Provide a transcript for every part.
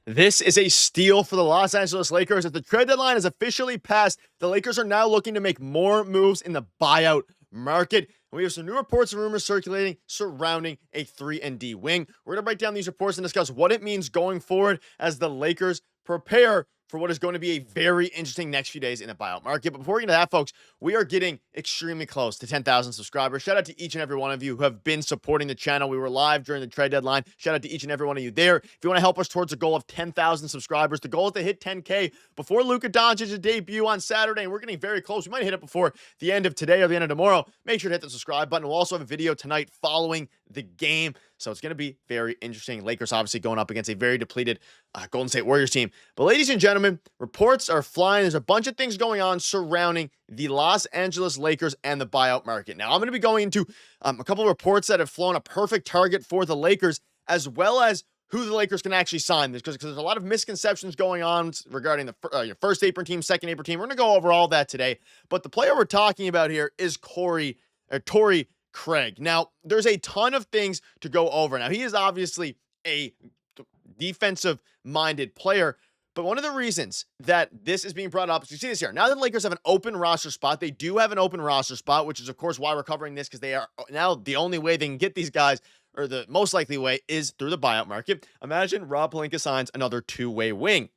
This is a steal for the Los Angeles Lakers as the trade deadline has officially passed. The Lakers are now looking to make more moves in the buyout market. And we have some new reports and rumors circulating surrounding a 3-and-D wing. We're going to break down these reports and discuss what it means going forward as the Lakers prepare for what is going to be a very interesting next few days in the buyout market. But before we get into that, folks, we are getting extremely close to 10,000 subscribers. Shout out to each and every one of you who have been supporting the channel. We were live during the trade deadline. Shout out to each and every one of you there. If you want to help us towards a goal of 10,000 subscribers, the goal is to hit 10K before Luka Doncic's debut on Saturday, and we're getting very close. We might hit it before the end of today or the end of tomorrow. Make sure to hit the subscribe button. We'll also have a video tonight following the game, so it's going to be very interesting. Lakers obviously going up against a very depleted Golden State Warriors team. But ladies and gentlemen, reports are flying. There's a bunch of things going on surrounding the Los Angeles Lakers and the buyout market. Now, I'm going to be going into a couple of reports that have flown a perfect target for the Lakers, as well as who the Lakers can actually sign. Because there's a lot of misconceptions going on regarding the first apron team, second apron team. We're going to go over all that today. But the player we're talking about here is Tory Craig. Now, there's a ton of things to go over. Now, he is obviously a defensive-minded player, but one of the reasons that this is being brought up is you see this here. Now that the Lakers have an open roster spot, they do have an open roster spot, which is, of course, why we're covering this, because they are now the only way they can get these guys, or the most likely way, is through the buyout market. Imagine Rob Pelinka signs another two-way wing.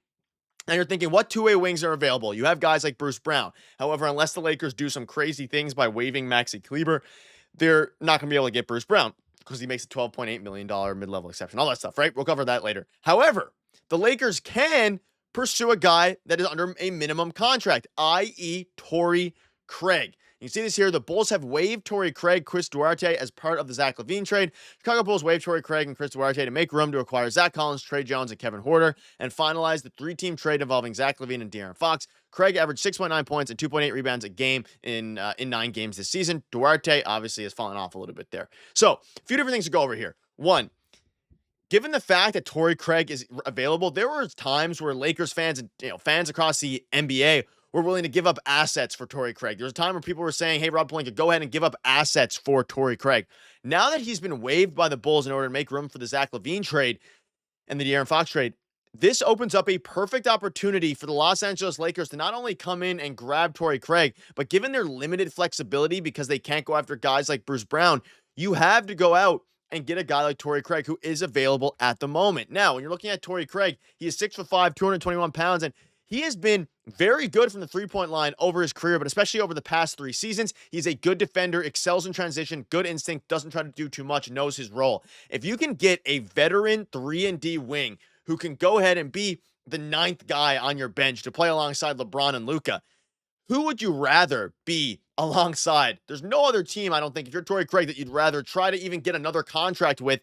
Now you're thinking, what two-way wings are available? You have guys like Bruce Brown. However, unless the Lakers do some crazy things by waiving Maxi Kleber, they're not going to be able to get Bruce Brown because he makes a $12.8 million mid-level exception. All that stuff, right? We'll cover that later. However, the Lakers can pursue a guy that is under a minimum contract, i.e. Tory Craig. You see this here. The Bulls have waived Tory Craig, Chris Duarte as part of the Zach LaVine trade. Chicago Bulls waived Tory Craig and Chris Duarte to make room to acquire Zach Collins, Trey Jones, and Kevin Huerter, and finalize the three-team trade involving Zach LaVine and De'Aaron Fox. Craig averaged 6.9 points and 2.8 rebounds a game in 9 games this season. Duarte obviously has fallen off a little bit there. So, a few different things to go over here. One, given the fact that Tory Craig is available, there were times where Lakers fans and fans across the NBA were willing to give up assets for Tory Craig. There was a time where people were saying, hey, Rob Pelinka, go ahead and give up assets for Tory Craig. Now that he's been waived by the Bulls in order to make room for the Zach LaVine trade and the De'Aaron Fox trade, this opens up a perfect opportunity for the Los Angeles Lakers to not only come in and grab Tory Craig, but given their limited flexibility because they can't go after guys like Bruce Brown, you have to go out and get a guy like Tory Craig who is available at the moment. Now, when you're looking at Tory Craig, he is 6'5", 221 pounds, and he has been very good from the three-point line over his career, but especially over the past 3 seasons. He's a good defender, excels in transition, good instinct, doesn't try to do too much, knows his role. If you can get a veteran 3-and-D wing who can go ahead and be the 9th guy on your bench to play alongside LeBron and Luka, who would you rather be alongside? There's no other team, I don't think, if you're Tory Craig, that you'd rather try to even get another contract with,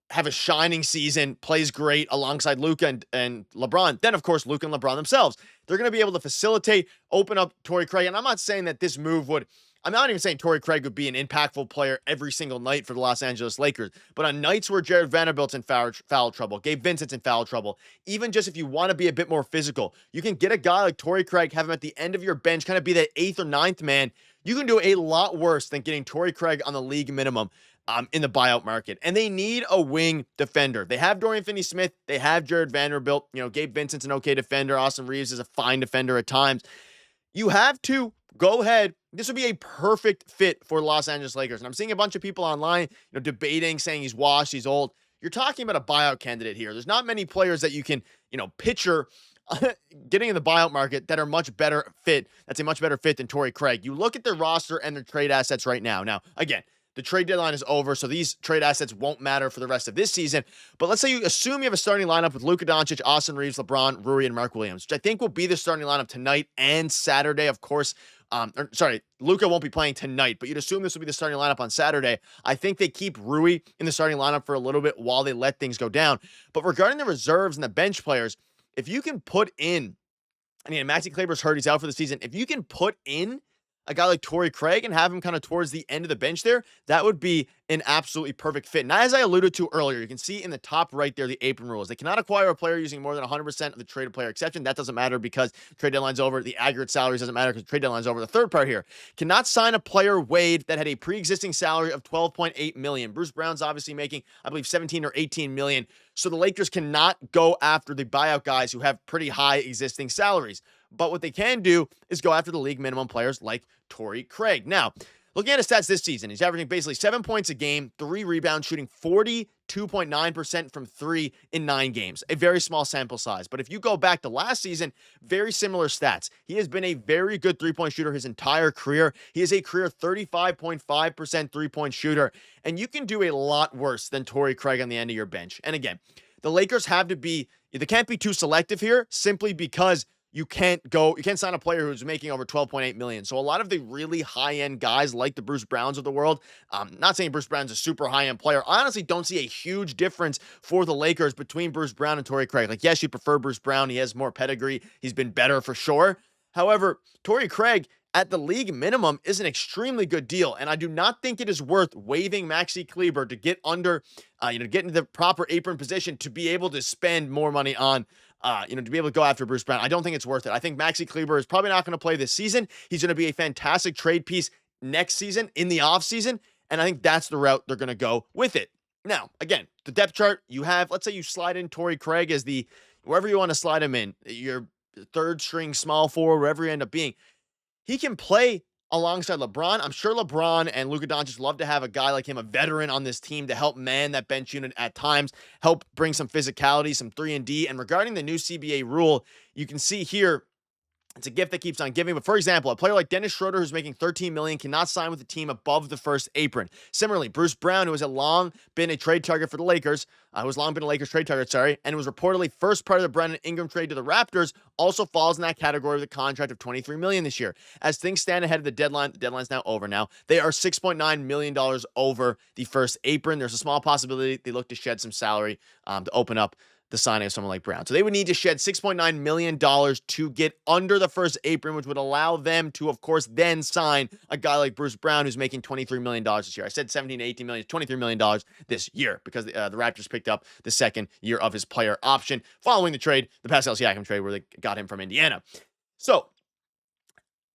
have a shining season, plays great alongside Luka and LeBron. Then, of course, Luka and LeBron themselves. They're going to be able to facilitate, open up Tory Craig. And I'm not saying that this move would, I'm not even saying Tory Craig would be an impactful player every single night for the Los Angeles Lakers. But on nights where Jared Vanderbilt's in foul trouble, Gabe Vincent's in foul trouble, even just if you want to be a bit more physical, you can get a guy like Tory Craig, have him at the end of your bench, kind of be that 8th or 9th man. You can do a lot worse than getting Tory Craig on the league minimum in the buyout market. And they need a wing defender. They have Dorian Finney-Smith. They have Jared Vanderbilt. Gabe Vincent's an okay defender. Austin Reaves is a fine defender at times. You have to go ahead. This would be a perfect fit for Los Angeles Lakers. And I'm seeing a bunch of people online, debating, saying he's washed, he's old. You're talking about a buyout candidate here. There's not many players that you can, picture getting in the buyout market that are much better fit. That's a much better fit than Tory Craig. You look at their roster and their trade assets right now. Now, again, the trade deadline is over, so these trade assets won't matter for the rest of this season. But let's say you assume you have a starting lineup with Luka Doncic, Austin Reaves, LeBron, Rui, and Mark Williams, which I think will be the starting lineup tonight and Saturday, of course. Luka won't be playing tonight, but you'd assume this will be the starting lineup on Saturday. I think they keep Rui in the starting lineup for a little bit while they let things go down. But regarding the reserves and the bench players, if you can put in, Maxi Kleber's hurt, he's out for the season. If you can put in a guy like Tory Craig and have him kind of towards the end of the bench there, that would be an absolutely perfect fit. Now, as I alluded to earlier, you can see in the top right there the apron rules. They cannot acquire a player using more than 100% of the traded player exception. That doesn't matter because trade deadline's over. The aggregate salaries doesn't matter because trade deadline's over. The third part here, cannot sign a player waived that had a pre-existing salary of $12.8 million. Bruce Brown's obviously making, I believe, 17 or 18 million. So the Lakers cannot go after the buyout guys who have pretty high existing salaries. But what they can do is go after the league minimum players like Tory Craig. Now, looking at his stats this season, he's averaging basically 7 points a game, 3 rebounds, shooting 42.9% from 3 in 9 games. A very small sample size. But if you go back to last season, very similar stats. He has been a very good three-point shooter his entire career. He is a career 35.5% three-point shooter. And you can do a lot worse than Tory Craig on the end of your bench. And again, the Lakers they can't be too selective here simply because you can't sign a player who's making over 12.8 million. So a lot of the really high-end guys like the Bruce Browns of the world, not saying Bruce Brown's a super high-end player. I honestly don't see a huge difference for the Lakers between Bruce Brown and Tory Craig. Like, yes, you prefer Bruce Brown. He has more pedigree. He's been better for sure. However, Tory Craig at the league minimum is an extremely good deal. And I do not think it is worth waiving Maxi Kleber to get under, to get into the proper apron position to be able to spend more money on to be able to go after Bruce Brown. I don't think it's worth it. I think Maxi Kleber is probably not going to play this season. He's going to be a fantastic trade piece next season in the offseason, and I think that's the route they're going to go with it. Now, again, the depth chart, you have, let's say you slide in Tory Craig as wherever you want to slide him in, your third string small forward, wherever you end up being. He can play alongside LeBron. I'm sure LeBron and Luka Doncic love to have a guy like him, a veteran on this team, to help man that bench unit at times, help bring some physicality, some 3-and-D. And regarding the new CBA rule, you can see here, it's a gift that keeps on giving. But for example, a player like Dennis Schroeder, who's making $13 million, cannot sign with the team above the first apron. Similarly, Bruce Brown, who has long been a trade target for the Lakers, and was reportedly first part of the Brandon Ingram trade to the Raptors, also falls in that category with a contract of $23 million this year. As things stand ahead of the deadline's now over now. They are $6.9 million over the first apron. There's a small possibility they look to shed some salary to open up the signing of someone like Brown. So they would need to shed $6.9 million to get under the first apron, which would allow them to, of course, then sign a guy like Bruce Brown, who's making $23 million this year. I said 17 to 18 million, $23 million this year because the Raptors picked up the second year of his player option following the trade, the Pascal Siakam trade, where they got him from Indiana. So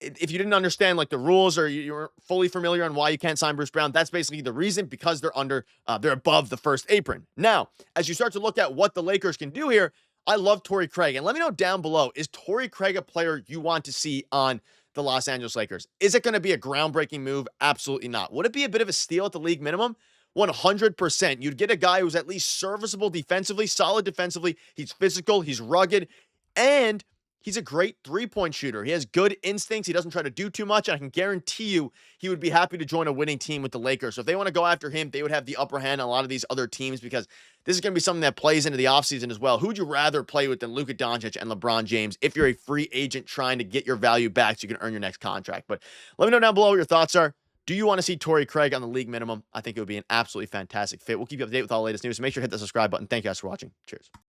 if you didn't understand like the rules or you weren't fully familiar on why you can't sign Bruce Brown, that's basically the reason, because they're above the first apron. Now, as you start to look at what the Lakers can do here, I love Tory Craig. And let me know down below, is Tory Craig a player you want to see on the Los Angeles Lakers? Is it going to be a groundbreaking move? Absolutely not. Would it be a bit of a steal at the league minimum? 100%. You'd get a guy who's at least serviceable defensively, solid defensively. He's physical, he's rugged, and he's a great three-point shooter. He has good instincts. He doesn't try to do too much. And I can guarantee you he would be happy to join a winning team with the Lakers. So if they want to go after him, they would have the upper hand on a lot of these other teams, because this is going to be something that plays into the offseason as well. Who would you rather play with than Luka Doncic and LeBron James if you're a free agent trying to get your value back so you can earn your next contract? But let me know down below what your thoughts are. Do you want to see Tory Craig on the league minimum? I think it would be an absolutely fantastic fit. We'll keep you up to date with all the latest news. So make sure to hit the subscribe button. Thank you guys for watching. Cheers.